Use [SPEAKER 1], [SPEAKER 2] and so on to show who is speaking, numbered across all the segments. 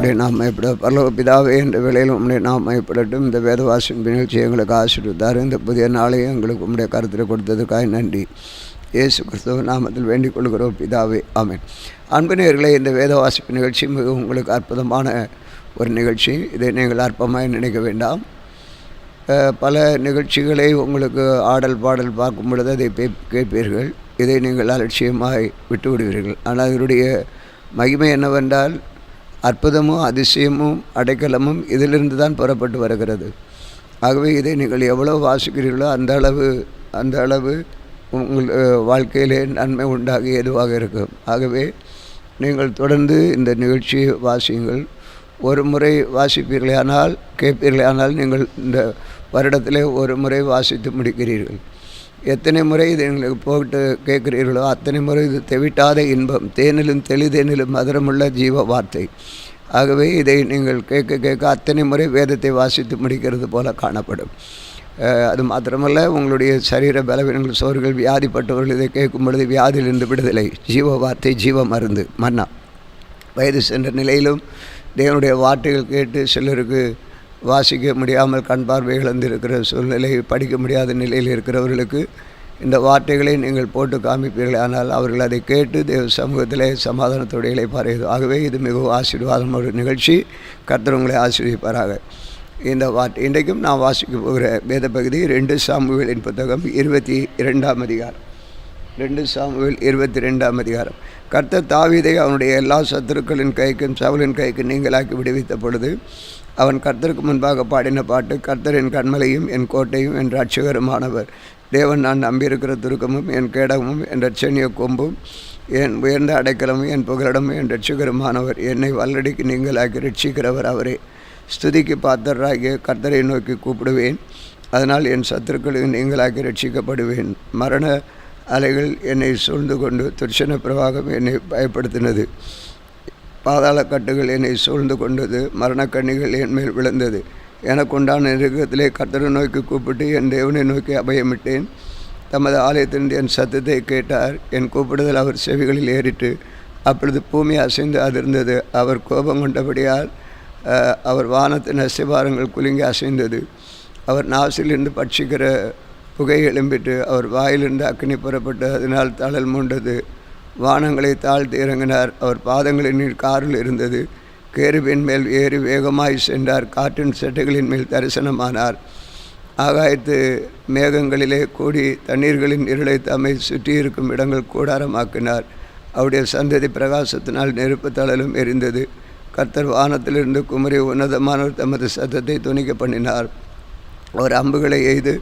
[SPEAKER 1] உம்முடைய நாம் மையப்பட பரலோக பிதாவே என்ற வேளையில் உம்முடைய நாம் மையப்படட்டும். இந்த வேதவாசின் நிகழ்ச்சியை எங்களுக்கு ஆசீர்வதித்தார். இந்த புதிய நாளையும் எங்களுக்கு உம்முடைய கருத்தில் கொடுத்ததுக்காக நன்றி. இயேசு கிறிஸ்துவ நாமத்தில் வேண்டிக் கொள்கிறோம் பிதாவே, ஆமென். அன்பினர்களே, இந்த வேதவாசிப்பு நிகழ்ச்சி மிகவும் உங்களுக்கு அற்புதமான ஒரு நிகழ்ச்சி. இதை நீங்கள் அற்பமாக நினைக்க வேண்டாம். பல நிகழ்ச்சிகளை உங்களுக்கு ஆடல் பாடல் பார்க்கும் பொழுது அதை கேட்பீர்கள். இதை நீங்கள் அலட்சியமாக விட்டு விடுவீர்கள். ஆனால் இதனுடைய மகிமை என்னவென்றால், அற்புதமும் அதிசயமும் அடைக்கலமும் இதிலிருந்து தான் புறப்பட்டு வருகிறது. ஆகவே இதை நீங்கள் எவ்வளோ வாசிக்கிறீர்களோ அந்த அளவு உங்கள் வாழ்க்கையிலே நன்மை உண்டாகி எதுவாக இருக்கும். ஆகவே நீங்கள் தொடர்ந்து இந்த நிகழ்ச்சியை வாசியுங்கள். ஒரு முறை வாசிப்பீர்களானால் கேட்பீர்களானால் நீங்கள் இந்த வருடத்திலே ஒரு முறை வாசித்து முடிக்கிறீர்கள். எத்தனை முறை இதை எங்களுக்கு போட்டு கேட்குறீர்களோ அத்தனை முறை இது தெவிட்டாத இன்பம், தேனிலும் தெளிதேனிலும் மதுரமுள்ள ஜீவ வார்த்தை. ஆகவே இதை நீங்கள் கேட்க அத்தனை முறை வேதத்தை வாசித்து முடிக்கிறது போல காணப்படும். அது மாத்திரமல்ல, உங்களுடைய சரீர பலவீனங்கள், சோர்கள், வியாதிப்பட்டவர்கள் இதை கேட்கும் பொழுது வியாதியிலிருந்து விடுதலை, ஜீவ வார்த்தை, ஜீவ மருந்து, மன்னா. வயது சென்ற நிலையிலும் தேவனுடைய வார்த்தைகள் கேட்டு சிலருக்கு வாசிக்க முடியாமல் கண் பார்வை இழந்திருக்கிற சூழ்நிலை, படிக்க முடியாத நிலையில் இருக்கிறவர்களுக்கு இந்த வார்த்தைகளை நீங்கள் போட்டு காமிப்பீர்கள். ஆனால் அவர்கள் அதை கேட்டு தேவ சமூகத்திலே சமாதானத்தோடு இளைப்பாறையது. ஆகவே இது மிகவும் ஆசீர்வாதம் ஒரு நிகழ்ச்சி. கர்த்தர் உங்களை ஆசீர்வதிப்பாராக. இந்த இன்றைக்கும் நான் வாசிக்க போகிற வேத பகுதி 2 சாமுவேலின் புத்தகம் 22ஆம் அதிகாரம். 2 சாமுவேல் 22ஆம் அதிகாரம். கர்த்தர் தாவீதை அவனுடைய எல்லா சத்துருக்களின் கைக்கும் சவுலின் கைக்கு நீங்களாக்கி விடுவித்த பொழுது அவன் கர்த்தருக்கு முன்பாக பாடின பாட்டு, கர்த்தர் என் கண்மலையும் என் கோட்டையும் என் ரட்சகருமானவர். தேவன் நான் நம்பியிருக்கிற துருக்கமும் என் கேடகமும் என் ரட்சணிய கொம்பும் என் உயர்ந்த அடைக்கலமும் என் புகலிடமும் என் ரட்சகருமானவர். என்னை வல்லடிக்கு நீங்களாக்கி ரட்சிக்கிறவர் அவரே. ஸ்துதிக்கு பாத்திரராகிய கர்த்தரை நோக்கி கூப்பிடுவேன். அதனால் என் சத்துருக்களுக்கு நீங்களாக்கி ரட்சிக்கப்படுவேன். மரண அலைகள் என்னை சூழ்ந்து கொண்டு துர்ச்சன பிரவாகம் என்னை பயப்படுத்தினது. பாதாள கட்டுகள் என்னை சூழ்ந்து கொண்டது. மரணக்கண்ணிகள் என் மேல் விழுந்தது. எனக்கு உண்டான நெருக்கத்திலே கர்த்தரை நோக்கி கூப்பிட்டு என் தேவனை நோக்கி அபயமிட்டேன். தமது ஆலயத்திலிருந்து என் சத்தத்தை கேட்டார். என் கூப்பிடுதல் அவர் செவிகளில் ஏறிட்டு. அப்பொழுது பூமி அசைந்து அதிர்ந்தது. அவர் கோபம் கொண்டபடியால் அவர் வானத்தின் அஸ்திபாரங்கள் குலுங்கி அசைந்தது. அவர் நாசிலிருந்து பட்சிக்கிற புகை எழும்பிட்டு அவர் வாயிலிருந்து அக்கினி புறப்பட்டு அதனால் தழல் மூண்டது. வானங்களை தாழ்த்தி இறங்கினார். அவர் பாதங்களின் நீர் காரில் இருந்தது. கேருவின் மேல் ஏறி வேகமாய் சென்றார். காற்றின் செட்டைகளின் மேல் தரிசனமானார். ஆகாயத்து மேகங்களிலே கூடி தண்ணீர்களின் இருளை தம்மை சுற்றியிருக்கும் இடங்கள் கூடாரமாக்கினார். அவருடைய சந்ததி பிரகாசத்தினால் நெருப்பு தழலும் எரிந்தது. கர்த்தர் வானத்திலிருந்து குமரி உன்னதமானவர் தமது சத்தத்தை துணிக்க பண்ணினார். அவர் அம்புகளை எய்து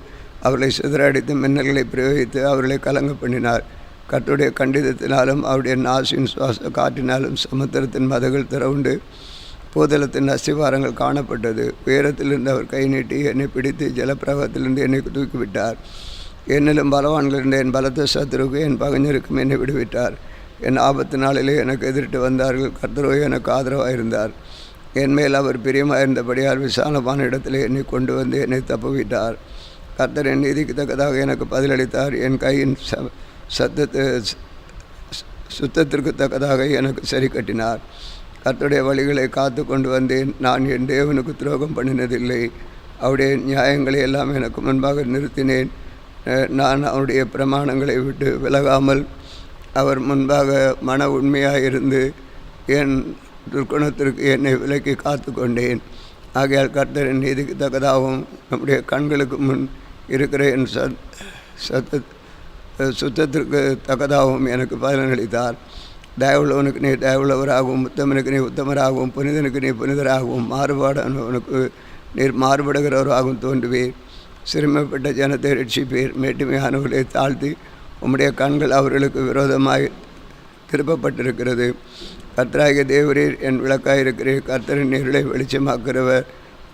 [SPEAKER 1] அவர்களை சிதறடித்து மின்னல்களை பிரயோகித்து அவர்களை கலங்க பண்ணினார். கர்த்தருடைய கண்டிதத்தினாலும் அவருடைய நாசின் சுவாச காற்றினாலும் சமுத்திரத்தின் மதகள் திறவுண்டு பூதளத்தின் அஸ்திவாரங்கள் காணப்பட்டது. உயரத்திலிருந்து அவர் கை நீட்டி என்னை பிடித்து ஜலப்பிரவாகத்திலிருந்து என்னை தூக்கிவிட்டார். என்னிலும் பலவான்கள் இருந்த என் பலத்த சத்துருக்கு என் பகைஞருக்கும் என்னை விடுவிட்டார். என் ஆபத்து நாளிலே எனக்கு எதிர்த்து வந்தார்கள். கர்த்தரோ எனக்கு ஆதரவாக இருந்தார். என் மேல் அவர் பிரியமாக இருந்தபடியால் விசாலமான இடத்திலே என்னை கொண்டு வந்து என்னை தப்புவிட்டார். கர்த்தர் என் நீதிக்கு தக்கதாக எனக்கு பதிலளித்தார். என் கையின் சுத்தத்திற்கு தக்கதாக எனக்கு சரி கட்டினார். கர்த்தருடைய வழிகளை காத்து கொண்டு வந்தேன். நான் என் தேவனுக்கு துரோகம் பண்ணினதில்லை. அவருடைய நியாயங்களை எல்லாம் எனக்கு முன்பாக நிறுத்தினேன். நான் அவருடைய பிரமாணங்களை விட்டு விலகாமல் அவர் முன்பாக மன உண்மையாக இருந்து என் துர்க்குணத்திற்கு என்னை விலக்கி காத்து கொண்டேன். ஆகையால் கர்த்தர் என் நீதிக்கு தக்கதாகவும் நம்முடைய கண்களுக்கு முன் இருக்கிற என் சுத்தத்திற்கு தக்கதாகவும் எனக்கு பலனளித்தார். தயவுள்ளவனுக்கு நீ தயவுள்ளவராகவும், உத்தமனுக்கு நீ உத்தமராகவும், புனிதனுக்கு நீ புனிதராகவும், மாறுபாடானவனுக்கு நீர் மாறுபடுகிறவராகவும் தோன்றுவீர். சிறுமைப்பட்ட ஜனத்தை ரட்சிப்பீர். மேட்டுமையானவர்களை தாழ்த்தி உம்முடைய கண்கள் அவர்களுக்கு விரோதமாய் திருப்பப்பட்டிருக்கிறது. கர்த்தராகிய தேவரீர் என் விளக்காயிருக்கிறீர். கர்த்தரின் இருளை வெளிச்சமாக்குறவர்.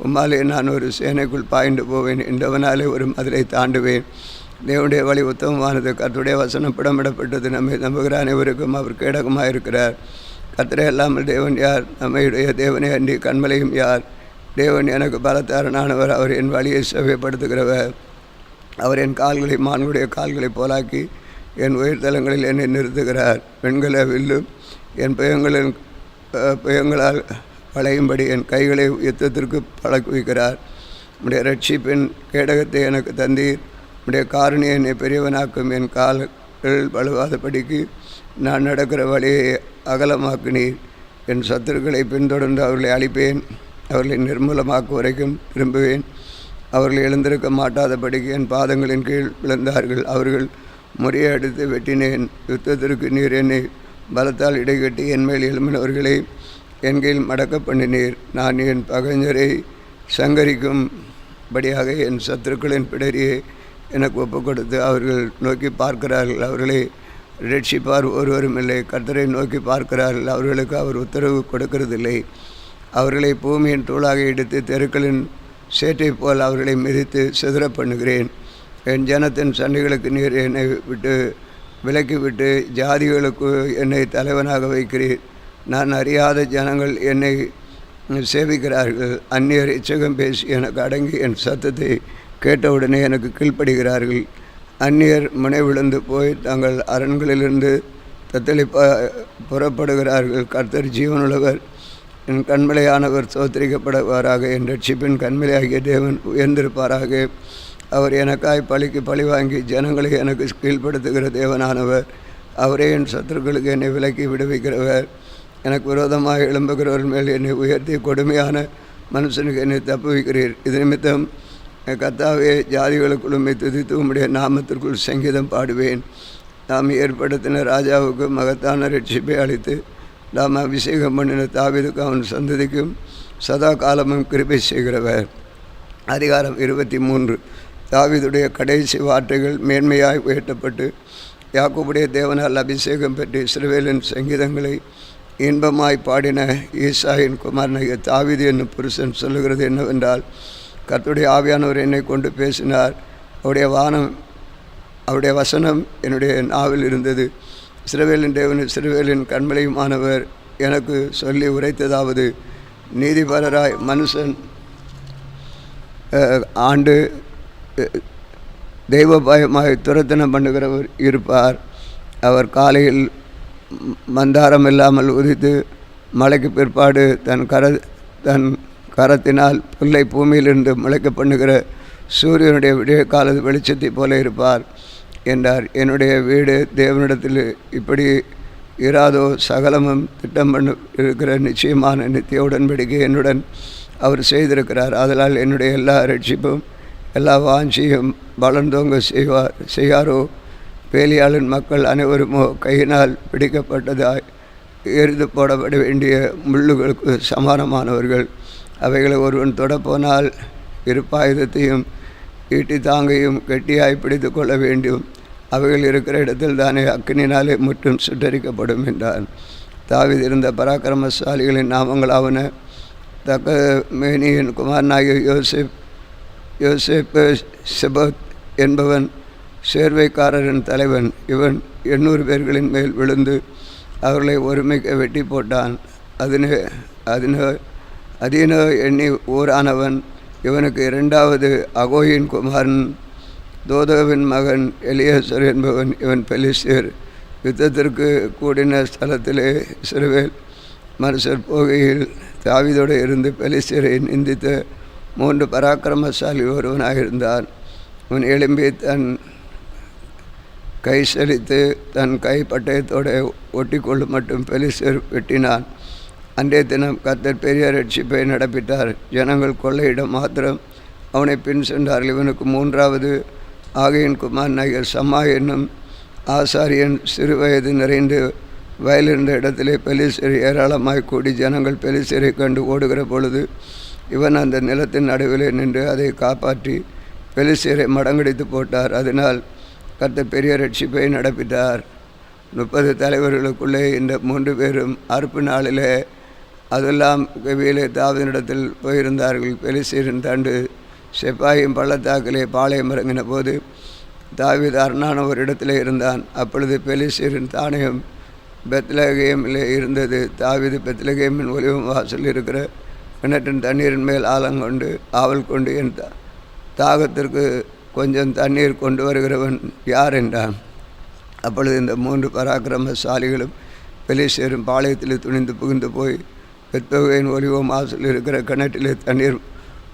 [SPEAKER 1] உம்மாலே நான் ஒரு சேனைக்குள் பாய்ந்து போவேன். என்றவனாலே ஒரு மதிலை தாண்டுவேன். தேவனுடைய வழி உத்தமமானது. கர்த்தருடைய வசனம் பிடமிடப்பட்டது. நம்மை நம்புகிற அனைவருக்கும் அவர் கேடகமாக இருக்கிறார். கர்த்தரை அல்லாமல் தேவன் யார்? நம்முடைய தேவனை அன்றி கண்மலையும் யார்? தேவன் எனக்கு பலத்தாரனானவர். அவர் என் வழியை செவ்வைப்படுத்துகிறவர். அவர் என் கால்களை மான்களுடைய கால்களை போலாக்கி என் உயிர்த்தலங்களில் என்னை நிறுத்துகிறார். வெண்கல வில்லும் என் புயங்களால் வளையும்படி என் கைகளை யுத்தத்திற்கு பழக்குவிக்கிறார். உம்முடைய ரட்சிப்பின் கேடகத்தை எனக்கு தந்தீர். உம்முடைய காருணியை என்னை பெரியவனாக்கும். என் கால்கள் வலுவாதபடிக்கு நான் நடக்கிற வழியை அகலமாக்கினீர். என் சத்துருக்களை பின்தொடர்ந்து அவர்களை அழிப்பேன். அவர்களை நிர்மூலமாக்கும் வரைக்கும் திரும்புவேன். அவர்கள் எழுந்திருக்க மாட்டாதபடிக்கு என் பாதங்களின் கீழ் விழுந்தார்கள். அவர்கள் முறியடித்து வெட்டினேன். யுத்தத்திற்கு நீர் என்னை பலத்தால் இடைகட்டி என்மேல் எழும்பினவர்களை என் கீழ் மடக்க பண்ணினீர். நான் என் பகைஞரை சங்கரிக்கும்படியாக என் சத்துருக்களின் பிடரியை எனக்கு ஒப்புக் கொடுத்து அவர்கள் நோக்கி பார்க்கிறார்கள். அவர்களை ரட்சிப்பார் ஒருவரும் இல்லை. கர்த்தரை நோக்கி பார்க்கிறார்கள். அவர்களுக்கு அவர் உத்தரவு கொடுக்கிறதில்லை. அவர்களை பூமியின் தூளாக இடித்து தெருக்களின் சேற்றை போல் அவர்களை மிதித்து சிதற பண்ணுகிறேன். என் ஜனத்தின் சண்டைகளுக்கு நீர் என்னை விட்டு விலக்கிவிட்டு ஜாதிகளுக்கு என்னை தலைவனாக வைக்கிறீர். நான் அறியாத ஜனங்கள் என்னை சேவிக்கிறார்கள். அந்நியர் இச்சகம் பேசி எனக்கு அடங்கி என் சத்தத்தை கேட்டவுடனே எனக்கு கீழ்ப்படுகிறார்கள். அந்நியர் முனை விழுந்து போய் தங்கள் அரண்களிலிருந்து தத்தளி புறப்படுகிறார்கள். கர்த்தர் ஜீவனுள்ளவர், என் கண்மலையானவர் சோத்தரிக்கப்படுவாராக. என் ரட்சிப்பின் கண்மலையாகிய தேவன் உயர்ந்திருப்பாராக. அவர் எனக்காய் பழிக்கு பழி வாங்கி ஜனங்களை எனக்கு கீழ்ப்படுத்துகிற தேவனானவர். அவரே என் சத்துருக்களுக்கு என்னை விலக்கி விடுவிக்கிறவர். எனக்கு விரோதமாக எழும்புகிறவர் மேல் என்னை உயர்த்தி கொடுமையான மனுஷனுக்கு என்னை தப்புவிக்கிறீர். இது நிமித்தம் கர்த்தாவே, ஜாதிகளுக்குள்ளும் துதித்து உம்முடைய நாமத்திற்குள் சங்கீதம் பாடுவேன். நாம் ஏற்படுத்தின ராஜாவுக்கு மகத்தான ரட்சிப்பை அளித்து நாம் அபிஷேகம் பண்ணின தாவீதுக்கு அவன் சந்ததிக்கும் சதா காலமும் கிருபை செய்கிறவர். அதிகாரம் 23. தாவீதுடைய கடைசி வார்த்தைகள் மேன்மையாய் உயர்த்தப்பட்டு யாக்கோபுடைய தேவனால் அபிஷேகம் பெற்று இஸ்ரவேலின் சங்கீதங்களை இன்பமாய் பாடின ஈசாயின் குமாரனாகிய தாவீது என்னும் புருஷன் சொல்லுகிறது என்னவென்றால், கர்த்தருடைய ஆவியானவர் என்னை கொண்டு பேசினார். அவருடைய வசனம் என்னுடைய நாவில் இருந்தது. இஸ்ரவேலின் தேவன் இஸ்ரவேலின் கண்மலையுமானவர் எனக்கு சொல்லி உரைத்ததாவது, நீதிபரராய் மனுஷன் ஆண்டு தெய்வ பயமாய் துரத்தனம் பண்ணுகிறவர் இருப்பார். அவர் காலையில் மந்தாரம் இல்லாமல் உதித்து மழைக்கு பிற்பாடு தன் கரத்தினால் புல்லை பூமியிலிருந்து முளைக்க பண்ணுகிற சூரியனுடைய விடிய கால வெளிச்சத்தை போல இருப்பார் என்றார். என்னுடைய வீடு தேவனிடத்தில் இப்படி இராதோ? சகலமும் திட்டம் பண்ண இருக்கிற நிச்சயமான நித்திய உடன்படிக்கை என்னுடன் அவர் செய்திருக்கிறார். அதனால் என்னுடைய எல்லா ரட்சிப்பும் எல்லா வாஞ்சியும் வளர்ந்தோங்க செய்யாரோ? பேலியாளின் மக்கள் அனைவருமோ கையினால் பிடிக்கப்பட்டதாய் எரிந்து போடப்பட வேண்டிய முள்ளுகளுக்கு சமானமானவர்கள். அவைகளை ஒருவன் தொடப்போனால் இருப்பாயுதத்தையும் ஈட்டி தாங்கையும் கெட்டியாய் பிடித்து கொள்ள வேண்டும். அவைகள் இருக்கிற இடத்தில் தானே அக்கினினாலே முற்றும் சுட்டரிக்கப்படும் என்றார். தாவீது இருந்த பராக்கிரமசாலிகளின் நாமங்களாவன, தக்க மேனியின் குமாரனாகிய யோசேப்பு செபத் என்பவன் சேர்வைக்காரரின் தலைவன். இவன் 800 பேர்களின் மேல் விழுந்து அவர்களை ஒருமைக்க வெட்டி போட்டான். அதீனோ எண்ணி ஊரானவன். இவனுக்கு 2வது அகோயின் குமாரன் தோதோவின் மகன் எலியேசர் என்பவன். இவன் பெலிஸ்தர் யுத்தத்திற்கு கூடின ஸ்தலத்திலே இஸ்ரவேல் மனுஷர் போகையில் தாவீதோடு இருந்து பெலிஸ்தரை நிந்தித்த 3 பராக்கிரமசாலி ஒருவனாயிருந்தான். இவன் எழும்பி தன் கை செலுத்து தன் கை பட்டயத்தோடு ஒட்டி கொள்ளும் மட்டும் பெலிஸ்தர் வெட்டினான். அன்றைய தினம் கர்த்தர் பெரிய ரட்சிப்பை நடப்பித்தார். ஜனங்கள் கொள்ளையிடம் மாத்திரம் அவனை பின் சென்றார்கள். இவனுக்கு 3வது ஆகையின் குமாரனாகிய சம்மா என்னும் ஆசாரியன் சிறுவயது நிறைந்து வயலிருந்த இடத்திலே பெலிஸ்தர் ஏராளமாய் கூடி ஜனங்கள் பெலிஸ்தரை கண்டு ஓடுகிற பொழுது இவன் அந்த நிலத்தின் நடுவிலே நின்று அதை காப்பாற்றி பெலிஸ்தரை மடங்கடித்து போட்டார். அதனால் கர்த்தர் பெரிய ரட்சிப்பை நடப்பித்தார். 30 தலைவர்களுக்குள்ளே இந்த 3 பேரும் அறுப்பு நாளிலே அதெல்லாம் கவியிலே தாவீதினிடத்தில் போயிருந்தார்கள். பெலிஸ்தரின் தண்டு செப்பாயும் பள்ளத்தாக்கிலே பாளையம் இறங்கின போது தாவீது அரணான ஒரு இடத்துல இருந்தான். அப்பொழுது பெலிஸ்தரின் தானியம் பெத்லகேமிலே இருந்தது. தாவீது பெத்லகேமின் ஒலிவ வாசல் இருக்கிற கிணற்றின் தண்ணீரின் மேல் ஆவல் கொண்டு என் தாகத்திற்கு கொஞ்சம் தண்ணீர் கொண்டு வருகிறவன் யார் என்றான். அப்பொழுது இந்த 3 பராக்கிரமசாலிகளும் பெலிஸ்தரும் பாளையத்தில் துணிந்து புகுந்து போய் பெத்தோகையின் ஒலிவ மாசில் இருக்கிற கிணற்றிலே தண்ணீர்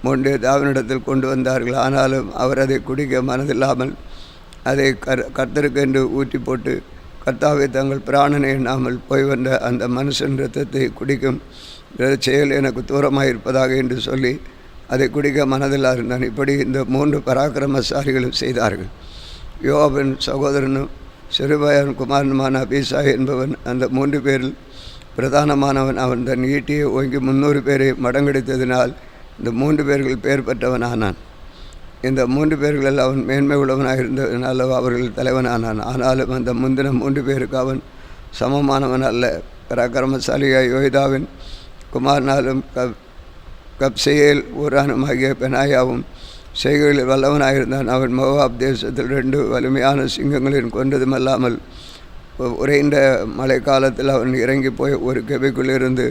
[SPEAKER 1] மொண்டு தாவனிடத்தில் கொண்டு வந்தார்கள். ஆனாலும் அவர் அதை குடிக்க மனதில்லாமல் அதை கர்த்தருக்கென்று ஊற்றி போட்டு, கர்த்தாவை தங்கள் பிராணனை எண்ணாமல் போய் வந்த அந்த மனுஷன் இரத்தத்தை குடிக்கும் செயல் எனக்கு தூரமாக இருப்பதாக என்று சொல்லி அதை குடிக்க மனதில் இருந்தான். இப்படி இந்த 3 பராக்கிரமசாலிகளும் செய்தார்கள். யோவாபின் சகோதரனும் செருபாயின் குமாரனுமான அபிசாய் என்பவன் அந்த 3 பேரில் பிரதானமானவன். அவன் தன் ஈட்டியை ஓங்கி 300 பேரை மடங்கெடுத்ததினால் இந்த 3 பேர்கள் பெயர் பெற்றவனானான். இந்த 3 பேர்களில் அவன் மேன்மை உள்ளவனாக இருந்ததினால் அவர்கள் தலைவனானான். ஆனாலும் அந்த முந்தின 3 பேருக்கு அவன் சமமானவன் அல்ல. பராக்கிரமசாலியாய் யோய்தாவின் குமாரனாலும் கப்சேயேல் ஊரானுமாகிய பெனாயாவும் செய்கைகளில் வல்லவனாயிருந்தான். அவன் மோவாப் தேசத்தில் 2 வலிமையான சிங்கங்களின் கொன்றதுமல்லாமல் உறைந்த மழை காலத்தில் அவன் இறங்கி போய் ஒரு கெபிக்குள்ளிருந்து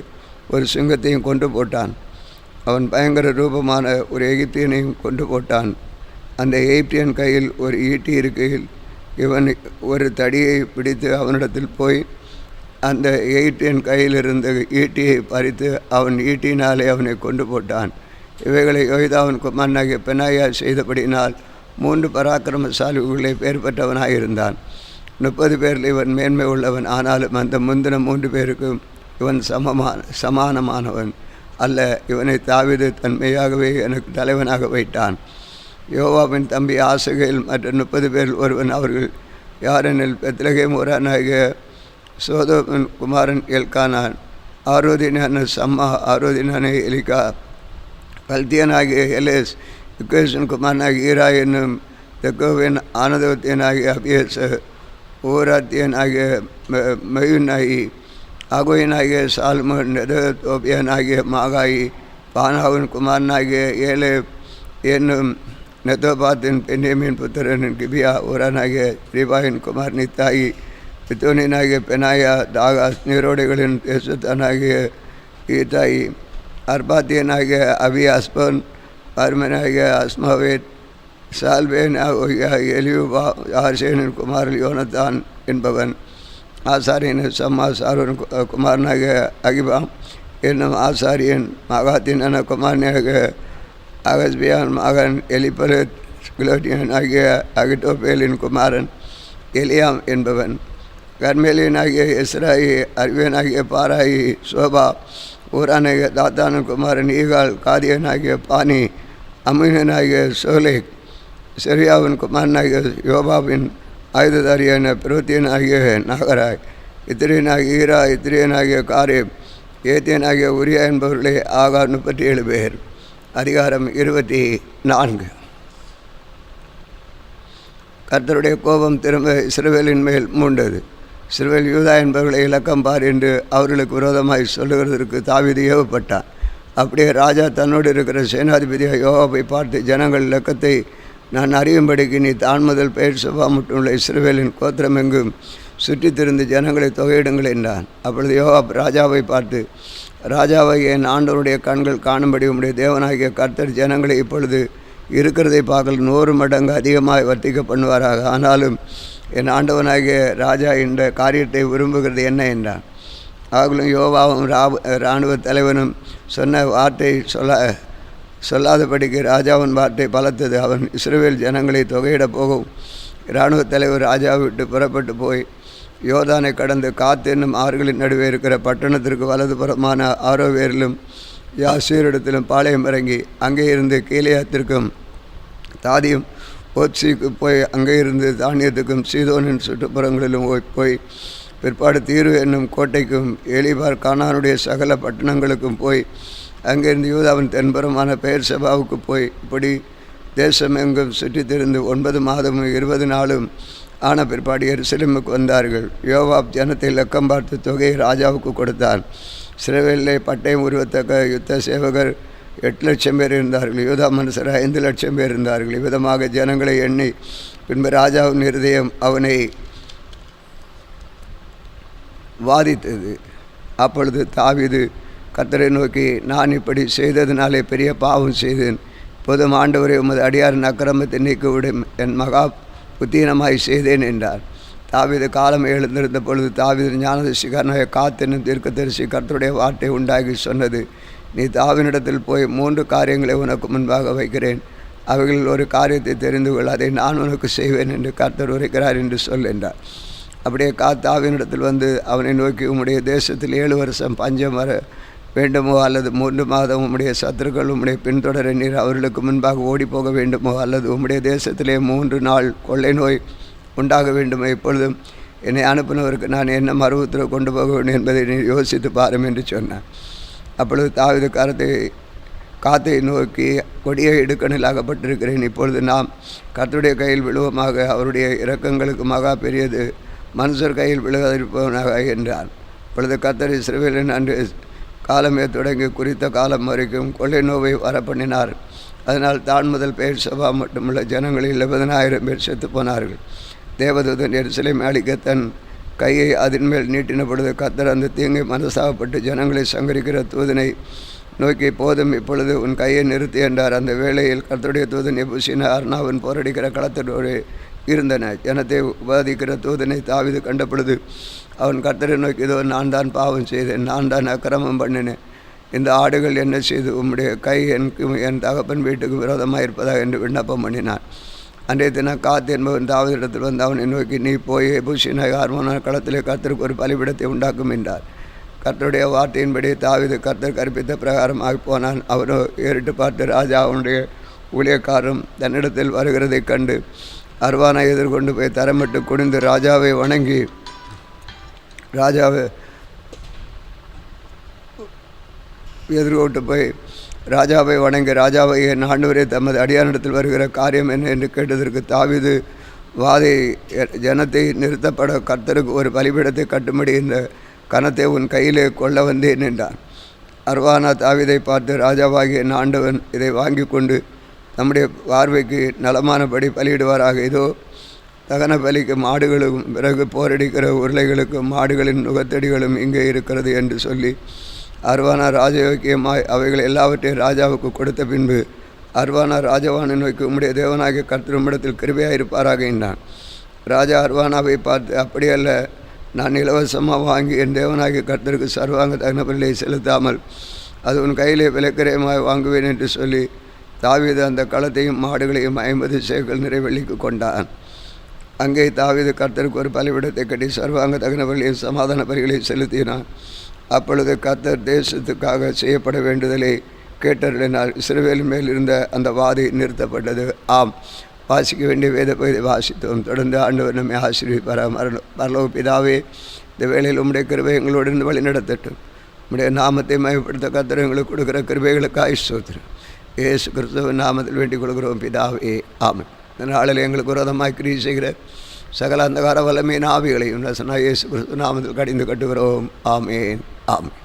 [SPEAKER 1] ஒரு சிங்கத்தையும் கொண்டு போட்டான். அவன் பயங்கர ரூபமான ஒரு எகிப்தியனையும் கொண்டு போட்டான். அந்த எகிப்தியன் கையில் ஒரு ஈட்டி இருக்கையில் இவன் ஒரு தடியை பிடித்து அவனிடத்தில் போய் அந்த எகிப்தியன் கையில் இருந்த ஈட்டியை பறித்து அவன் ஈட்டினாலே அவனை கொண்டு போட்டான். இவைகளை யோய்தாவின் குமாரனாகிய பெனாயா செய்தபடினால் 3 பராக்கிரமசாலிகளை பெயர் பெற்றவனாயிருந்தான். 30 பேரில் இவன் மேன்மை உள்ளவன். ஆனாலும் அந்த முந்தின 3 பேருக்கும் இவன் சமானமானவன் அல்ல. இவனை தாவீது தன்மையாகவே எனக்கு தலைவனாக வைத்தான். யோவாபின் தம்பி ஆசகேல் மற்ற 30 பேரில் ஒருவன். அவர்கள் யாரெனில் பெத்லகேம் ஊரானாகிய சோதோமின் குமாரன் எல்கானான், ஆரோதினான சம்மா, ஆரோதினான எலிகா, கல்தியனாகிய எலேஸ், யுகேஷன் குமாரனாகிய ஈரா என்னும் தெக்கோவின் ஆனதோத்தியனாகிய அபியேசர், ஊராத்தியனாகிய மெயுனாயி, ஆகோயனாகிய சால்மன், நெதோபியனாகிய மாகாயி, பானாவின் குமாரனாகிய ஏலே என்னும் நெதோபாத்தின் பென்யமின் புத்திரனின் கிபியா ஊரானாகிய ரிபாயின் குமார் நித்தாயி, பித்தோனியனாகிய பெனாயா, தாகாஸ், நீரோடைகளின் தேசத்தானாகிய ஈதாயி, அர்பாத்தியனாகிய அபியாஸ்பன், பார்மனாகிய அஸ்மாவேத், சால்வேனாகிய எலியூபா, ஆர்சேனின் குமாரில் யோனத்தான் என்பவன், ஆசாரியன் சம்மா, சாரூன் குமாரனாகிய அகிபாம் என்னும் ஆசாரியன், மகாத்தினான குமாரனாகிய அகஸ்பியான் மகன் எலிபலத், கிலோட்டியன் ஆகிய அகிட்டோபேலின் குமாரன் எலியாம் என்பவன், கர்மேலியனாகிய எஸ்ராயி, அர்வியனாகிய பாராயி, சோபா, ஊரானாகிய தாத்தானின் குமாரன் ஈகால், காதியனாகிய பானி, அமீனனாகிய சோலேக், செரியாவின் குமாரனாகிய யோபாவின் ஆயுததாரியான பிரத்தியனாகிய நாகராய், இத்திரியனாகிய ஈரா, இத்திரியனாகிய காரேப், ஏத்தியனாகிய உரியா என்பவர்களே ஆகார் 37 பேர். அதிகாரம் 24. கர்த்தருடைய கோபம் திரும்ப இஸ்ரவேலின் மேல் மூண்டது. இஸ்ரவேல் யூதா என்பவர்களை இலக்கம் பார் என்று அவர்களுக்கு விரோதமாய் சொல்லுகிறதற்கு தாவீது ஏவப்பட்டான். அப்படியே ராஜா தன்னோடு இருக்கிற சேனாதிபதியாக யோவாபை பார்த்து, ஜனங்கள் இலக்கத்தை நான் அறியும்படிக்கு நீ தான் முதல் பெயர் சபா மட்டுமுள்ள இஸ்ரவேலின் கோத்திரம் எங்கும் சுற்றித்திருந்து ஜனங்களை தொகையிடுங்கள் என்றான். அப்பொழுது யோவாப் ராஜாவை பார்த்து, ராஜாவை என் ஆண்டவருடைய கண்கள் காணும்படி உம்முடைய தேவனாகிய கர்த்தர் ஜனங்களை இப்பொழுது இருக்கிறதை பார்க்கல் 100 மடங்கு அதிகமாக வர்த்திக்க பண்ணுவாராக. ஆனாலும் என் ஆண்டவனாகிய ராஜா இந்த காரியத்தை விரும்புகிறது என்ன என்றான். ஆகலும் யோவாவும் இராணுவ தலைவனும் சொன்ன வார்த்தை சொல்லாதபடிக்கு ராஜாவின் வார்த்தை பலத்தது. அவன் இஸ்ரவேல் ஜனங்களை தொகையிட போகும். இராணுவ தலைவர் ராஜாவை விட்டு புறப்பட்டு போய் யோர்தானை கடந்து காத் என்னும் ஆறுகளின் நடுவே இருக்கிற பட்டணத்திற்கு வலதுபுறமான ஆரோவேரிலும் யாசீரிடத்திலும் பாளையம் இறங்கி அங்கே இருந்து கீலேயாத்திற்கும் தாதியும் ஓத்சிக்கு போய் அங்கே இருந்து தானியத்துக்கும் சீதோனின் சுற்றுப்புறங்களிலும் போய் பிற்பாடு தீரு என்னும் கோட்டைக்கும் எலிபார் கானானுடைய சகல பட்டணங்களுக்கும் போய் அங்கிருந்து யூதாவின் தென்புறமான பெயர் சபாவுக்கு போய் இப்படி தேசம் எங்கும் சுற்றித்திருந்து 9 மாதமும் 20 நாளும் ஆன பிற்பாடு எருசலேமுக்கு வந்தார்கள். யோவாப் ஜனத்தை இலக்கம் பார்த்து தொகையை ராஜாவுக்கு கொடுத்தான். இஸ்ரவேலிலே பட்டயம் உருவத்தக்க யுத்த சேவகர் 8 லட்சம் பேர் இருந்தார்கள். யூதா மனுஷர் 5 லட்சம் பேர் இருந்தார்கள். இவ்விதமாக ஜனங்களை எண்ணி பின்பு ராஜாவின் இருதயம் அவனை வாதித்தது. அப்பொழுது தாவீது கர்த்தரை நோக்கி, நான் இப்படி செய்ததினாலே பெரிய பாவம் செய்தேன். இப்போதும் ஆண்டவரை உமது அடியாரின் அக்கிரமத்தை நீக்கிவிடும், என் மகா புத்தீனமாய் செய்தேன் என்றார். தாவீது காலம் எழுந்திருந்த பொழுது தாவீது ஞானதரிசிக்காரனாக காத்தென்னும் தீர்க்கதரிசி கர்த்தருடைய வார்த்தை உண்டாகி சொன்னது, நீ தாவீதிடத்தில் போய் 3 காரியங்களை உனக்கு முன்பாக வைக்கிறேன், அவைகளில் ஒரு காரியத்தை தெரிந்து கொள், அதை நான் உனக்கு செய்வேன் என்று கர்த்தர் உரைக்கிறார் என்று சொல் என்றார். அப்படியே தாவீதிடத்தில் வந்து அவனை நோக்கி, உம்முடைய தேசத்தில் 7 வருஷம் பஞ்சம் வர வேண்டுமோ, அல்லது 3 மாதம் உம்முடைய சத்துருக்கள் உம்முடைய பின்தொடர நீர் அவர்களுக்கு முன்பாக ஓடிப்போக வேண்டுமோ, அல்லது உம்முடைய தேசத்திலே 3 நாள் கொள்ளை நோய் உண்டாக வேண்டுமோ, இப்பொழுதும் என்னை அனுப்பினவருக்கு நான் என்ன மறுஉத்தரவு கொண்டு போக வேண்டும் என்பதை நீ யோசித்து பாரும் என்று சொன்னான். அப்பொழுது தாவீது காத்தை நோக்கி, கொடிய இடுக்கணில் அகப்பட்டிருக்கிறேன், இப்பொழுது நாம் கர்த்தருடைய கையில் விழுவமாக, அவருடைய இரக்கங்களுக்கு மகா பெரியது, மனுஷர் கையில் விழுகாதிருப்பவனாக என்றார். இப்பொழுது கர்த்தர் இஸ்ரவேலின் அன்று காலமே தொடங்கி குறித்த காலம் வரைக்கும் கொள்ளை நோவை வரப்பண்ணினார். அதனால் தான் முதல் பெயர் சபா மட்டுமுள்ள ஜனங்களில் 70,000 பேர் செத்து போனார்கள். தேவதூதன் எருசலேமை அழிக்க தன் கையை அதன் மேல் நீட்டின பொழுது கர்த்தர் அந்த தீங்கை மனசாகப்பட்டு ஜனங்களை சங்கரிக்கிற தூதனை நோக்கி, போதும், இப்பொழுது உன் கையை நிறுத்தி என்றார். அந்த வேளையில் கர்த்தருடைய தூதன் எபூசின அர்னாவின் போரடிக்கிற களத்தோடு இருந்தன. ஜனத்தை உபாதிக்கிற தூதனை தாவீது கண்ட பொழுது அவன் கர்த்தரை நோக்கி, இதோ நான் தான் பாவம் செய்தேன், நான் தான் அக்கிரமம் பண்ணினேன், இந்த ஆடுகள் என்ன செய்து உம்முடைய கை என் தகப்பன் வீட்டுக்கு விரோதமாக இருப்பதாக என்று விண்ணப்பம் பண்ணினான். அன்றைய தினம் காத் என்பவன் தாவீதிடத்தில் வந்து அவனை நோக்கி, நீ போய் எபூசின அர்னான் களத்திலே கர்த்தருக்கு ஒரு பலிபீடத்தை உண்டாக்கும் என்றார். கர்த்தருடைய வார்த்தையின்படி தாவீது கர்த்தர் கற்பித்த பிரகாரமாக போனான். அவரோ ஏறிட்டு பார்த்து ராஜா அவனுடைய ஊழியக்காரரும் தன்னிடத்தில் வருகிறதைக் கண்டு அர்வானை எதிர்கொண்டு போய் தரமிட்டு குனிந்து ராஜாவை வணங்கி ராஜாவை என் ஆண்டவரே தமது அடியானிடத்தில் வருகிற காரியம் என்ன என்று கேட்டதற்கு தாவீது வாதை ஜனத்தை நிறுத்தப்பட கர்த்தருக்கு ஒரு பலிபீடத்தை கட்டும்படி இந்த கனத்தை உன் கையிலே கொள்ள வந்தேன் என்றான். அர்வானா தாவீதை பார்த்து, ராஜாவாகிய என் ஆண்டவன் இதை வாங்கி கொண்டு நம்முடைய பார்வைக்கு நலமானபடி பலியிடுவாராக, இதோ தகன பலிக்கு மாடுகளும் பிறகு போரடிக்கிற உருளைகளுக்கும் மாடுகளின் நுகத்தடிகளும் இங்கே இருக்கிறது என்று சொல்லி அர்வானா ராஜயோக்கியமாய் அவைகள் எல்லாவற்றையும் ராஜாவுக்கு கொடுத்த பின்பு அர்வானா ராஜாவானை நோக்கி, உம்முடைய தேவனாகிய கர்த்தர் உம்மிடத்தில் கிருபையாயிருப்பாராக என்றான். ராஜா அர்வானாவை பார்த்து, அப்படியல்ல, நான் இலவசமாக வாங்கி என் தேவனாகிய கர்த்தருக்கு சர்வாங்க தகன பலியை செலுத்தாமல் அது உன் கையிலே விலைக்கிரயமாய் வாங்குவேன் என்று சொல்லி தாவீது அந்த களத்தையும் மாடுகளையும் 50 சேக்கல் நிறைவெள்ளிக்கு கொண்டான். அங்கே தாவீது கர்த்தருக்கு ஒரு பலிபீடத்தை கட்டி சர்வாங்க தகன பலியை சமாதான பலிகளை செலுத்தினான். அப்பொழுது கர்த்தர் தேசத்துக்காக செய்யப்பட வேண்டுதலை கேட்டருளினார். இஸ்ரவேலின் மேல் இருந்த அந்த வாதை நிறுத்தப்பட்டது. ஆம், வாசிக்க வேண்டிய வேத பகுதியை வாசித்தோம். தொடர்ந்து ஆண்டவர் நம்மை ஆசீர்வதிப்பார். பரலோக பிதாவே, இந்த வேளையில் உம்முடைய கிருபை எங்களோடு இருந்து வழி நடத்தட்டும். உம்முடைய நாமத்தை மயப்படுத்த கர்த்தர் எங்களுக்கு கொடுக்குற கிருபைகளுக்காக ஸ்தோத்திரம். இயேசு கிறிஸ்துவின் நாமத்தில் வேண்டிக் கொள்கிறோம் பிதாவே, ஆமென். இந்த நாளில் எங்களுக்கு விரோதமாய் கிரியை செய்கிற சகல அந்தகார வல்லமையின் ஆவிகளையும் இயேசு கிறிஸ்து நாமத்தில் கடிந்து கட்டுகிறோம். ஆமேன், ஆமென்.